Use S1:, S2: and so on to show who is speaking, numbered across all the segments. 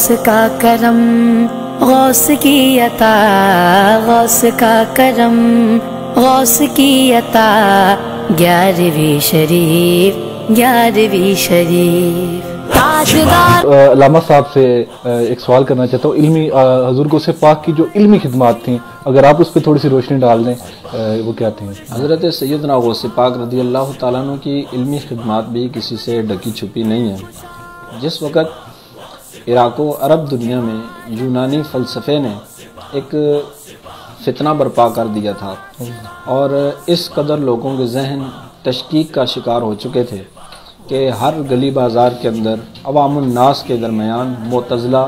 S1: غوث کا کرم غوث کی عطا، غوث کا کرم غوث کی عطا، 11ویں شریف 11ویں شریف تاجدار۔
S2: علامہ صاحب سے ایک سوال کرنا چاہتا ہوں، علمی حضور غوث پاک کی جو علمی خدمات تھیں، اگر آپ اس پہ تھوڑی سی روشنی ڈال دیں، وہ کیا تھیں؟
S3: حضرت سیدنا غوث پاک رضی اللہ تعالیٰ عنہ کی علمی خدمات بھی کسی سے ڈکی چھپی نہیں ہیں۔ جس وقت عراق و عرب دنیا میں یونانی فلسفے نے ایک فتنہ برپا کر دیا تھا اور اس قدر لوگوں کے ذہن تشکیک کا شکار ہو چکے تھے کہ ہر گلی بازار کے اندر عوام الناس کے درمیان معتزلہ،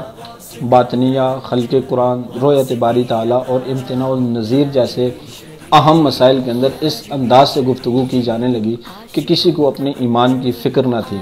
S3: باطنیہ، خلق قرآن، رؤیت باری تعالیٰ اور امتناع النظیر جیسے اہم مسائل کے اندر اس انداز سے گفتگو کی جانے لگی کہ کسی کو اپنے ایمان کی فکر نہ تھی۔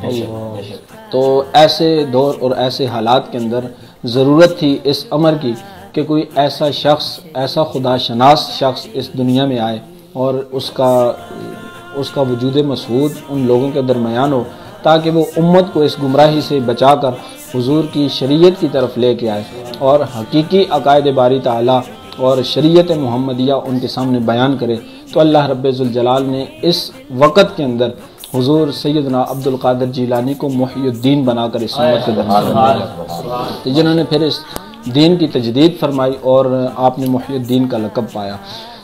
S3: تو ایسے دور اور ایسے حالات کے اندر ضرورت تھی اس امر کی کہ کوئی ایسا شخص، ایسا خدا شناس شخص اس دنیا میں آئے اور اس کا وجود مسعود ان لوگوں کے درمیان ہو تاکہ وہ امت کو اس گمراہی سے بچا کر حضور کی شریعت کی طرف لے کے آئے اور حقیقی عقائد باری تعالیٰ اور شریعت محمدیہ ان کے سامنے بیان کرے۔ تو اللہ رب ذوالجلال نے اس وقت کے اندر حضور سیدنا عبد القادر جیلانی کو محی الدین بنا کر اس امت کے درمیان بھیجا، جنہوں نے پھر اس دین کی تجدید فرمائی اور آپ نے محی الدین کا لقب پایا۔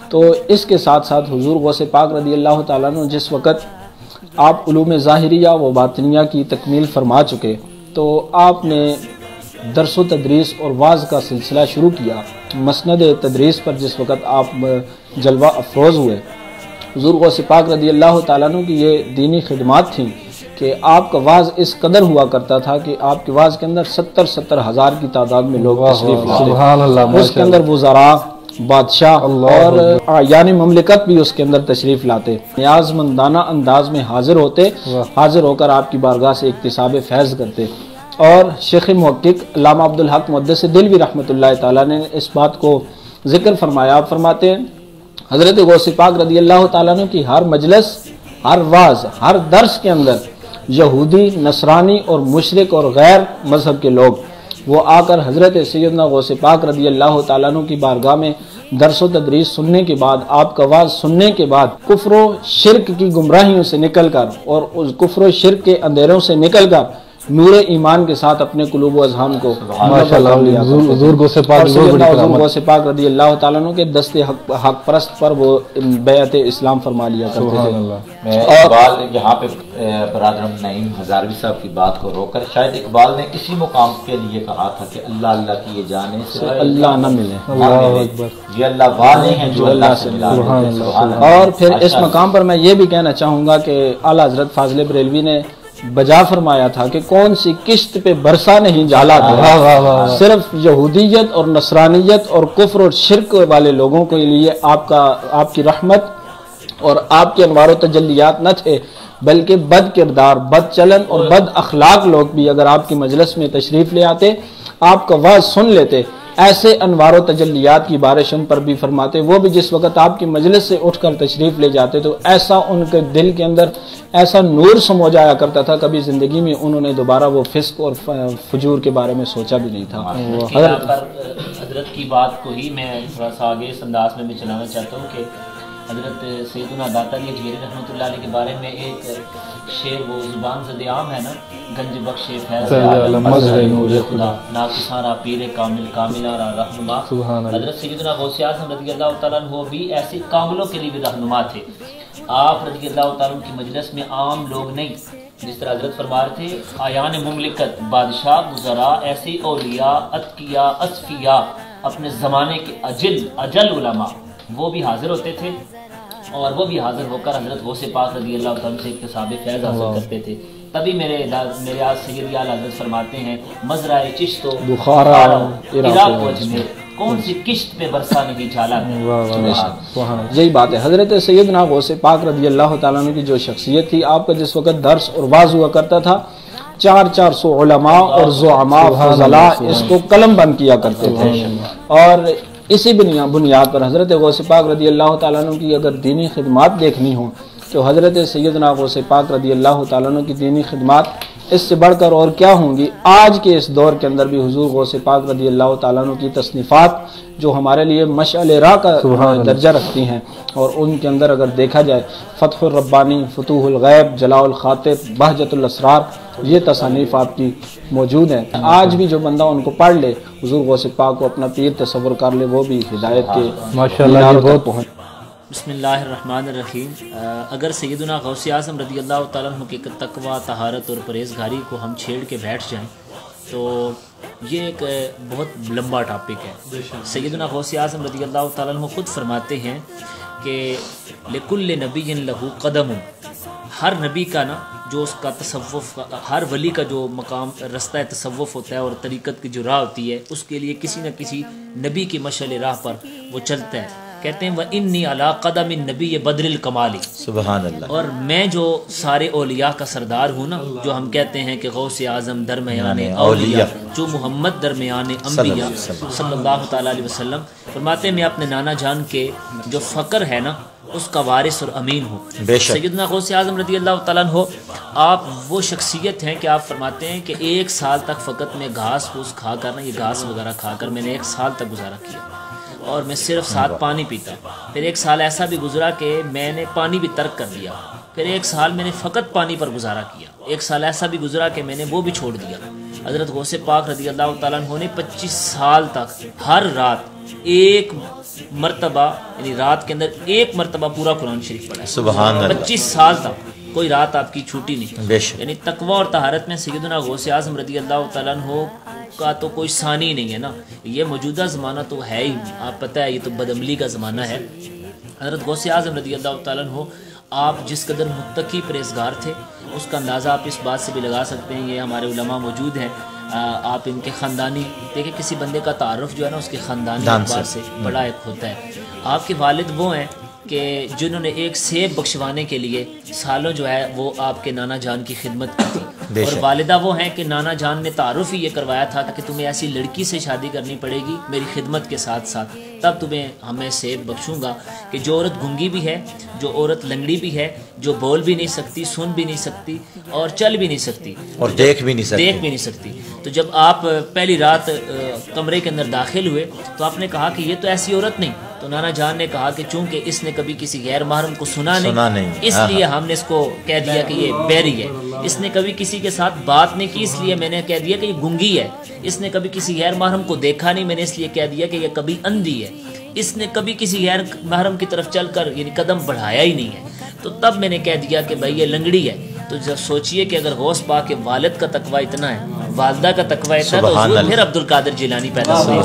S3: تو اس کے ساتھ ساتھ حضور غوث پاک رضی اللہ تعالیٰ عنہ جس وقت آپ علوم ظاہریہ و باطنیہ کی تکمیل فرما چکے تو آپ نے درس و تدریس اور وعظ کا سلسلہ شروع کیا۔ مسند تدریس پر جس وقت آپ جلوہ افروز ہوئے، حضور غوث پاک رضی اللہ تعالیٰ عنہ کی یہ دینی خدمات تھیں کہ آپ کا وعظ اس قدر ہوا کرتا تھا کہ آپ کے وعظ کے اندر 70 ہزار کی تعداد میں لوگ تشریف لاتے، اس کے اندر وزراء، بادشاہ اور یعنی مملکت بھی اس کے اندر تشریف لاتے، نیاز مندانہ انداز میں حاضر ہوتے، حاضر ہو کر آپ کی بارگاہ سے اکتساب فیض کرتے۔ اور شیخ محقق علامہ عبدالحق محدث دہلوی رحمۃ اللہ تعالیٰ نے اس بات کو ذکر فرمایا۔ آپ فرماتے ہیں حضرت غوث پاک رضی اللہ تعالیٰ عنہ کی ہر مجلس، ہر واعظ، ہر درس کے اندر یہودی، نصرانی اور مشرک اور غیر مذہب کے لوگ وہ آ کر حضرت سیدنا غوث پاک رضی اللہ تعالیٰ عنہ کی بارگاہ میں درس و تدریس سننے کے بعد، آپ کا واعظ سننے کے بعد کفر و شرک کی گمراہیوں سے نکل کر اور اس کفر و شرک کے اندھیروں سے نکل کر نور ایمان کے ساتھ اپنے قلوب و اذہان کو
S2: حضور غوث
S3: پاک رضی اللہ تعالیٰ عنہ کے دست حق پرست پر وہ بیعت اسلام فرما لیا کرتے تھے۔
S4: میں اقبال یہاں پہ برادر نعیم ہزاروی صاحب کی بات کو روک کر، شاید اقبال نے اسی مقام کے لیے کہا تھا کہ اللہ اللہ کی یہ جانے سے
S3: اللہ نہ ملے،
S4: یہ اللہ والے ہیں جو اللہ سے ملا۔
S3: اور پھر اس مقام پر میں یہ بھی کہنا چاہوں گا کہ اعلیٰ حضرت فاضل بریلوی نے بجا فرمایا تھا کہ کون سی قسط پہ برسا نہیں جالا تھا، صرف یہودیت اور نصرانیت اور کفر اور شرک والے لوگوں کے لیے آپ کی رحمت اور آپ کے انوار و تجلیات نہ تھے، بلکہ بد کردار، بد چلن اور بد اخلاق لوگ بھی اگر آپ کی مجلس میں تشریف لے آتے، آپ کا واعظ سن لیتے، ایسے انوار و تجلیات کی بارش ان پر بھی فرماتے۔ وہ بھی جس وقت آپ کی مجلس سے اٹھ کر تشریف لے جاتے تو ایسا ان کے دل کے اندر ایسا نور سمو جایا کرتا تھا، کبھی زندگی میں انہوں نے دوبارہ وہ فسق اور فجور کے بارے میں سوچا بھی نہیں تھا۔
S5: حضرت کی بات کو ہی میں تھوڑا سا آگے اس انداز میں چلانا چاہتا ہوں کہ حضرت سیدنا داتا علی اجمیری رحمۃ اللہ علیہ کے بارے میں ایک شعر وہ زبان زد عام ہے نا، گنج بخش فیض نور خدا ناقصارا پیر کامل کاملارا رہنما۔ حضرت سیدنا غوث اعظم رضی اللہ تعالیٰ عنہ بھی ایسے کاملوں کے لیے بھی رہنما تھے۔ آپ رضی اللہ تعالیٰ عنہ کی مجلس میں عام لوگ نہیں، جس طرح حضرت فرما رہے تھے آیان مملکت، بادشاہ، وزراء، ایسے اولیاء، اتقیاء، اصفیاء، اپنے زمانے کے اجل علماء وہ بھی حاضر ہوتے تھے اور وہ بھی حاضر ہو کر حضرت غوث پاک رضی اللہ تعالیٰ سے اکتساب فیض حاصل کرتے تھے۔ تبھی میرے آج سید اعلیٰ حضرت فرماتے ہیں مزرعہ چشت و بخارا عراق و اجمیر، کون سی قسط پہ برسا نہیں جھالا۔
S3: یہی بات ہے، حضرت سیدنا غوث پاک رضی اللہ تعالیٰ عنہ کی جو شخصیت تھی، آپ کا جس وقت درس اور واعظ ہوا کرتا تھا 400 علماء اور زعماء فضلاء اس کو قلم بند کیا کرتے تھے۔ اور اسی بنیاد پر حضرت غوث پاک رضی اللہ تعالیٰ عنہ کی اگر دینی خدمات دیکھنی ہوں تو حضرت سیدنا غوث پاک رضی اللہ تعالیٰ عنہ کی دینی خدمات اس سے بڑھ کر اور کیا ہوں گی۔ آج کے اس دور کے اندر بھی حضور غوث پاک رضی اللہ تعالیٰ عنہ کی تصنیفات جو ہمارے لیے مشعل راہ کا درجہ رکھتی ہیں، اور ان کے اندر اگر دیکھا جائے فتح الربانی، فتوح الغیب، جلاء الخاطر، بہجت الاسرار، یہ تصانیف آپ کی موجود ہیں۔ آج بھی جو بندہ ان کو پڑھ لے، حضور غوث پاک کو اپنا پیر تصور کر لے، وہ بھی ہدایت کے
S2: ماشاءاللہ یہ بہت
S3: پہنچ۔
S5: بسم اللہ الرحمن الرحیم۔ اگر سیدنا غوث اعظم رضی اللہ تعالیٰ عنہ کے تقویٰ، طہارت اور پرہیزگاری کو ہم چھیڑ کے بیٹھ جائیں تو یہ ایک بہت لمبا ٹاپک ہے۔ سیدنا غوث اعظم رضی اللہ تعالیٰ عنہ خود فرماتے ہیں کہ لکل نبی لہو قدم، ہر نبی کا نا جو اس کا تصوف، ہر ولی کا جو مقام رستہ تصوف ہوتا ہے اور طریقت کی جو راہ ہوتی ہے، اس کے لیے کسی نہ کسی نبی کی مشعل راہ پر وہ چلتا ہے۔ کہتے ہیں وَإِنِّي عَلَىٰ قَدَمِ النَّبِيِّ بَدْرِ الْكَمَالِ،
S6: سبحان اللہ۔
S5: اور میں جو سارے اولیاء کا سردار ہوں نا، جو ہم کہتے ہیں کہ غوث اعظم درمیان اولیاء، جو محمد درمیان انبیاء صلی اللہ تعالیٰ علیہ وسلم، فرماتے ہیں میں اپنے نانا جان کے جو فقر ہے نا اس کا وارث اور امین ہوں۔ سیدنا غوث اعظم رضی اللہ تعالیٰ عنہ آپ وہ شخصیت ہیں کہ آپ فرماتے ہیں کہ 1 سال تک فقط میں گھاس پھوس کھا کر نا، یہ گھاس وغیرہ کھا کر میں نے 1 سال تک گزارا کیا، اور میں صرف 7 پانی پیتا۔ پھر 1 سال ایسا بھی گزرا کہ میں نے پانی بھی ترک کر دیا۔ پھر 1 سال میں نے فقط پانی پر گزارا کیا۔ 1 سال ایسا بھی گزرا کہ میں نے وہ بھی چھوڑ دیا۔ حضرت غوث پاک رضی اللہ تعالیٰ عنہ نے 25 سال تک ہر رات 1 مرتبہ، یعنی رات کے اندر 1 مرتبہ پورا قرآن شریف پڑھا ہے۔
S6: سبحان اللہ۔
S5: 25 سال تک کوئی رات آپ کی چھوٹی نہیں۔
S6: بے شک۔
S5: یعنی تقویٰ اور طہارت میں سیدنا غوث اعظم رضی اللہ تعالیٰ عنہ کا تو کوئی ثانی نہیں ہے نا۔ یہ موجودہ زمانہ تو ہے ہی، آپ پتہ ہے یہ تو بدعملی کا زمانہ ہے۔ حضرت غوث اعظم رضی اللہ تعالیٰ عنہ آپ جس قدر متقی پرہیزگار تھے، اس کا اندازہ آپ اس بات سے بھی لگا سکتے ہیں، یہ ہمارے علماء موجود ہیں، آپ ان کے خاندانی دیکھیں، کسی بندے کا تعارف جو ہے نا اس کے خاندانی اعتبار سے بڑا ایک ہوتا ہے۔ آپ کے والد وہ ہیں کہ جنہوں نے ایک سیب بخشوانے کے لیے سالوں جو ہے وہ آپ کے نانا جان کی خدمت کی تھی، اور والدہ وہ ہیں کہ نانا جان نے تعارف ہی یہ کروایا تھا کہ تمہیں ایسی لڑکی سے شادی کرنی پڑے گی میری خدمت کے ساتھ ساتھ، تب تمہیں ہمیں سیب بخشوں گا، کہ جو عورت گنگی بھی ہے، جو عورت لنگڑی بھی ہے، جو بول بھی نہیں سکتی، سن بھی نہیں سکتی اور چل بھی نہیں سکتی
S6: اور دیکھ بھی نہیں
S5: سکتی۔ تو جب آپ پہلی رات کمرے کے اندر داخل ہوئے تو آپ نے کہا کہ یہ تو ایسی عورت نہیں، تو نانا جان نے کہا کہ چونکہ اس نے کبھی کسی غیر محرم کو سنا نہیں، اس لیے ہم نے اس کو کہہ دیا کہ یہ بیری ہے۔ اس نے کبھی کسی کے ساتھ بات نہیں کی، اس لیے میں نے کہہ دیا کہ یہ گنگی ہے۔ اس نے کبھی کسی غیر محرم کو دیکھا نہیں، میں نے اس لیے کہہ دیا کہ یہ کبھی اندھی ہے۔ اس نے کبھی کسی غیر محرم کی طرف چل کر یعنی قدم بڑھایا ہی نہیں ہے، تو تب میں نے کہہ دیا کہ بھائی یہ لنگڑی ہے۔ تو جب سوچئے کہ اگر غوث پاک کے والد کا تقویٰ اتنا ہے، والدہ کا تقویٰ اتنا ہے، تو حضور پھر عبد القادر جیلانی پیدا ہوئے۔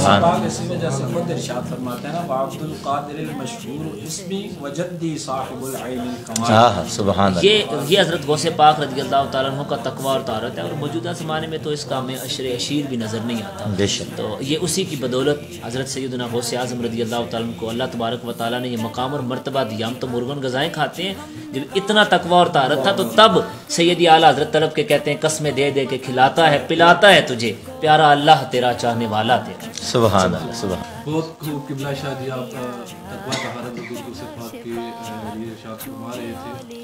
S3: اسی وجہ سے خود ارشاد فرماتے ہیں نا عبد القادر المشہور اسمی وجدی صاحب العین الکمال۔
S6: سبحان اللہ۔
S5: یہ حضرت غوث پاک رضی اللہ تعالیٰ عنہ کا تقویٰ اور طہارت ہے، اور موجودہ زمانے میں تو اس کا ہمیں عشر اشیر بھی نظر نہیں آتا۔
S6: بے شک۔
S5: تو یہ اسی کی بدولت حضرت سیدنا غوث اعظم رضی اللہ تعالیٰ عنہ کو اللہ تبارک و تعالیٰ نے یہ مقام اور مرتبہ دیا۔ ہم تو مرغن غذائیں کھاتے ہیں، جب اتنا تقویٰ اور طہارت تھا تو تب سیدی اعلیٰ حضرت طلب کے کہتے ہیں قسمیں دے دے کے کھلاتا ہے پلاتا ہے تجھے پیارا اللہ تیرا چاہنے والا تیرا۔
S6: سبحان اللہ۔ سبحان
S2: بہت خوب قبلہ شاہ جی، آپ تقویٰ طہارت حضور غوث پاک کے یہ ارشاد فرما رہے تھے۔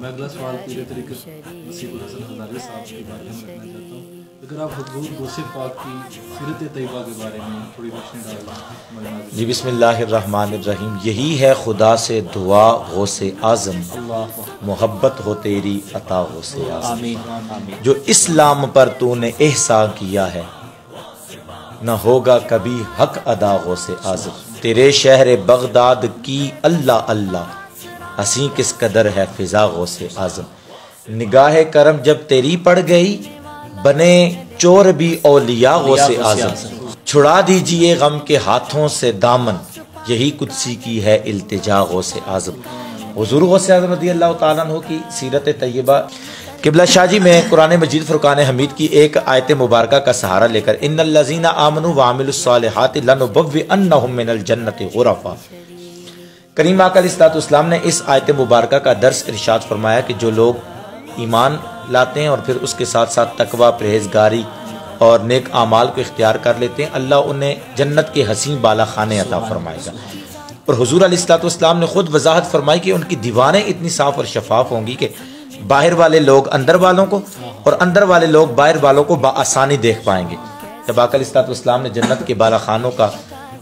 S2: میں اگلا سوال پورے طریقے سے نصیب الحسن ہزاری صاحب کے بارے میں رکھنا چاہتا ہوں۔ اگر آپ حضور غوث پاک کی سیرت طیبہ کے بارے میں تھوڑی روشنی ڈال دیں۔
S6: جی بسم اللہ الرحمن الرحیم۔ یہی ہے خدا سے دعا غوث اعظم، محبت ہو تیری عطا غوث اعظم،
S5: آمین۔
S6: جو اسلام پر تو نے احسان کیا ہے نہ ہوگا کبھی حق ادا غوث اعظم، تیرے شہر بغداد کی اللہ اللہ حسین کس قدر ہے فضا غوث اعظم، نگاہ کرم جب تیری پڑ گئی بنے چور بھی اولیاء غوث اعظم، چھڑا دیجئے غم کے ہاتھوں سے دامن، یہی قدسی کی ہے التجا غوث اعظم۔ حضور غوث اعظم رضی اللہ تعالیٰ عنہ کی سیرت طیبہ قبلہ شاہ جی میں قرآن مجید فرقان حمید کی ایک آیت مبارکہ کا سہارا لے کر ان الذین آمنوا وعملوا الصالحات لنبوئنہم من الجنۃ غرفا، کریم آقا علیہ الصلوۃ والسلام نے اس آیت مبارکہ کا درس ارشاد فرمایا کہ جو لوگ ایمان لاتے ہیں اور پھر اس کے ساتھ ساتھ تقویٰ، پرہیزگاری اور نیک اعمال کو اختیار کر لیتے ہیں، اللہ انہیں جنت کے حسین بالا خانے عطا فرمائے گا۔ اور حضور علیہ الصلوۃ والسلام نے خود وضاحت فرمائی کہ ان کی دیواریں اتنی صاف اور شفاف ہوں گی کہ باہر والے لوگ اندر والوں کو اور اندر والے لوگ باہر والوں کو بآسانی دیکھ پائیں گے۔ جب آقا علیہ الصلوۃ والسلام نے جنت کے بالا خانوں کا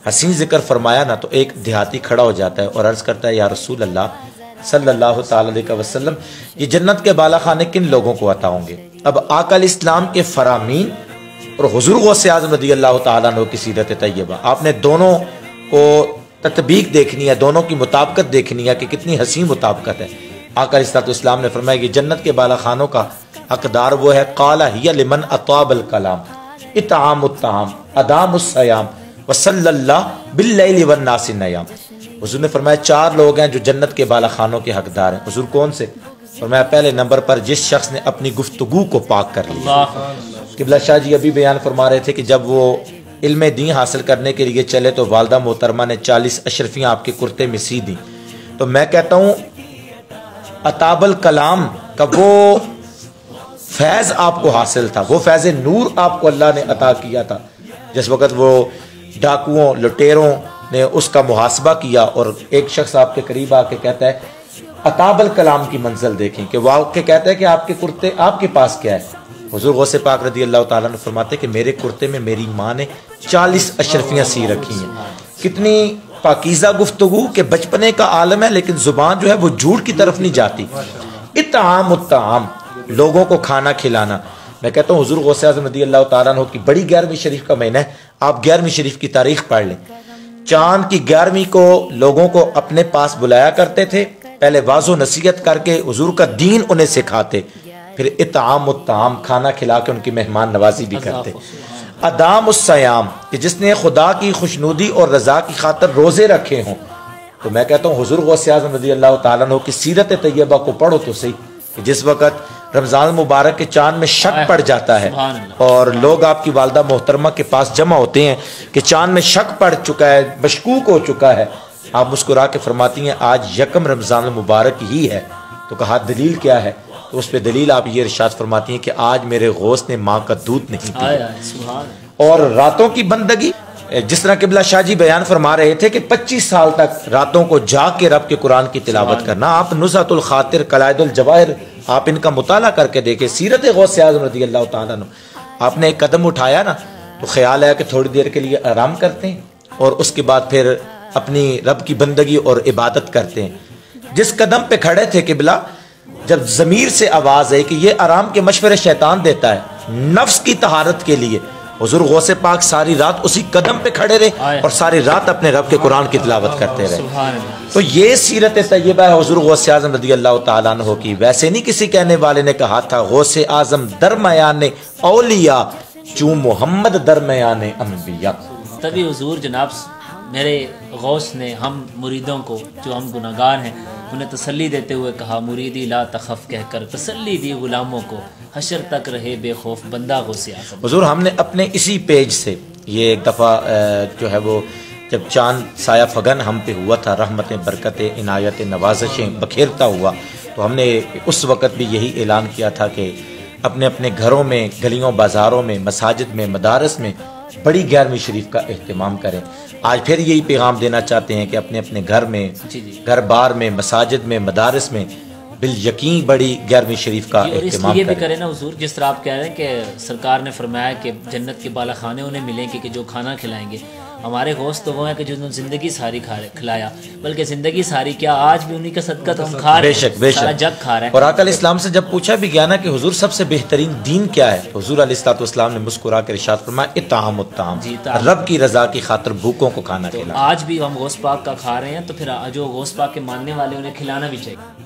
S6: حسین ذکر فرمایا نا، تو ایک دیہاتی کھڑا ہو جاتا ہے اور عرض کرتا ہے یا رسول اللہ صلی اللہ تعالی علیہ وسلم، یہ جنت کے بالا خانے کن لوگوں کو عطا ہوں گے؟ اب آقا علیہ السلام کے فرامین اور حضور غوث اعظم رضی اللہ تعالیٰ عنہ کی سیرت طیبہ، آپ نے دونوں کو تطبیق دیکھنی ہے، دونوں کی مطابقت دیکھنی ہے کہ کتنی حسین مطابقت ہے۔ آقا علیہ السلام نے فرمایا کہ جنت کے بالا خانوں کا حقدار وہ ہے قال ہی لمن اطاب الکلام اطعام الطعام ادام الصیام وصلی اللہ باللیل والناس نیام۔ حضور نے فرمایا 4 لوگ ہیں جو جنت کے بالا خانوں کے حقدار ہیں۔ حضور کون سے؟ فرمایا پہلے نمبر پر جس شخص نے اپنی گفتگو کو پاک کر لیا۔ قبلہ شاہ جی ابھی بیان فرما رہے تھے کہ جب وہ علم دین حاصل کرنے کے لیے چلے تو والدہ محترمہ نے 40 اشرفیاں آپ کے کرتے میں سی دیں۔ تو میں کہتا ہوں اطاب الکلام کا وہ فیض آپ کو حاصل تھا، وہ فیض نور آپ کو اللہ نے عطا کیا تھا۔ جس وقت وہ ڈاکوؤں لٹیروں نے اس کا محاسبہ کیا اور ایک شخص آپ کے قریب آ کے کہتا ہے اطاب الکلام کی منزل دیکھیں، کہ وہ کے کہتا ہے کہ آپ کے کرتے آپ کے پاس کیا ہے؟ حضور غوث پاک رضی اللہ تعالیٰ نے فرماتے کہ میرے کرتے میں میری ماں نے 40 اشرفیاں سی رکھی ہیں۔ کتنی پاکیزہ گفتگو کہ بچپنے کا عالم ہے لیکن زبان جو ہے وہ جھوٹ کی طرف نہیں جاتی۔ اطعام الطعام، لوگوں کو کھانا کھلانا۔ میں کہتا ہوں حضور غوث اعظم رضی اللہ تعالیٰ عنہ کی بڑی 11ویں شریف کا مہینہ ہے، آپ 11ویں شریف کی تاریخ پڑھ لیں۔ چاند کی 11ویں کو لوگوں کو اپنے پاس بلایا کرتے تھے، پہلے واضح و نصیحت کر کے حضور کا دین انہیں سکھاتے، پھر اطعام الطعام کھانا کھلا کے ان کی مہمان نوازی بھی کرتے۔ ادام الصیام، کہ جس نے خدا کی خوشنودی اور رضا کی خاطر روزے رکھے ہوں۔ تو میں کہتا ہوں حضور غوث اعظم رضی اللہ تعالیٰ عنہ کی سیرت طیبہ کو پڑھو تو صحیح، کہ جس وقت رمضان مبارک کے چاند میں شک پڑ جاتا ہے اور لوگ آپ کی والدہ محترمہ کے پاس جمع ہوتے ہیں کہ چاند میں شک پڑ چکا ہے، مشکوک ہو چکا ہے، آپ مسکرا کے فرماتی ہیں آج یکم رمضان المبارک ہی ہے۔ تو کہا دلیل کیا ہے؟ تو اس پہ دلیل آپ یہ ارشاد فرماتی ہیں کہ آج میرے غوث نے ماں کا دودھ نہیں پیا۔ اور راتوں کی بندگی، جس طرح قبلہ شاہ جی بیان فرما رہے تھے کہ 25 سال تک راتوں کو جاگ کے رب کے قرآن کی تلاوت کرنا۔ آپ نزہۃ الخاطر، قلائد الجواہر، آپ ان کا مطالعہ کر کے دیکھیں، سیرت غوث اعظم رضی اللہ تعالیٰ عنہ۔ آپ نے ایک قدم اٹھایا نا تو خیال ہے کہ تھوڑی دیر کے لیے آرام کرتے ہیں اور اس کے بعد پھر اپنی رب کی بندگی اور عبادت کرتے ہیں۔ جس قدم پہ کھڑے تھے قبلہ، جب ضمیر سے آواز ہے کہ یہ آرام کے مشورے شیطان دیتا ہے نفس کی طہارت کے لیے، حضور غوث پاک ساری رات اسی قدم پہ کھڑے رہے اور ساری رات اپنے رب کے قرآن کی تلاوت کرتے رہے۔ تو یہ سیرت طیبہ ہے حضور غوث اعظم رضی اللہ تعالیٰ عنہ کی۔ ویسے نہیں کسی کہنے والے نے کہا تھا غوث اعظم درمیان اولیاء چوں محمد درمیان انبیاء۔
S5: تبھی حضور جناب میرے غوث نے ہم مریدوں کو جو ہم گناہگار ہیں انہیں تسلی دیتے ہوئے کہا مریدی لا تخف کہہ کر تسلی دی غلاموں کو، حشر تک رہے بے خوف بندہ غوث اعظم۔
S6: حضور ہم نے اپنے اسی پیج سے یہ ایک دفعہ جو ہے وہ جب چاند سایہ فگن ہم پہ ہوا تھا، رحمتیں برکتیں عنایت نوازشیں بکھیرتا ہوا، تو ہم نے اس وقت بھی یہی اعلان کیا تھا کہ اپنے اپنے گھروں میں، گلیوں بازاروں میں، مساجد میں، مدارس میں بڑی 11ویں شریف کا اہتمام کریں۔ آج پھر یہی پیغام دینا چاہتے ہیں کہ اپنے اپنے گھر میں، گھر بار میں، مساجد میں، مدارس میں بالیقین بڑی 11ویں شریف کا
S5: اور اس
S6: اہتمام
S5: لیے بھی
S6: کریں۔
S5: کریں نا حضور، جس طرح آپ کہہ رہے ہیں کہ سرکار نے فرمایا کہ جنت کے بالا خانے انہیں ملیں گے کہ جو کھانا کھلائیں گے۔ ہمارے غوث تو وہ ہیں کہ جنہوں نے زندگی ساری کھلایا، بلکہ زندگی ساری کیا آج بھی انہی کا صدقہ تو ہم کھا رہے ہیں، سارا جگ کھا رہے ہیں۔
S6: اور آقا علیہ السلام سے جب پوچھا بھی گیا نا کہ حضور سب سے بہترین دین کیا ہے، تو حضور علیہ السلام نے مسکرا کے ارشاد فرمایا اطعام الطعام، رب کی رضا کی خاطر بھوکوں کو کھانا کھلانا۔
S5: آج بھی ہم غوث پاک کا کھا رہے ہیں تو پھر جو غوث پاک کے ماننے والے انہیں کھلانا بھی چاہیے۔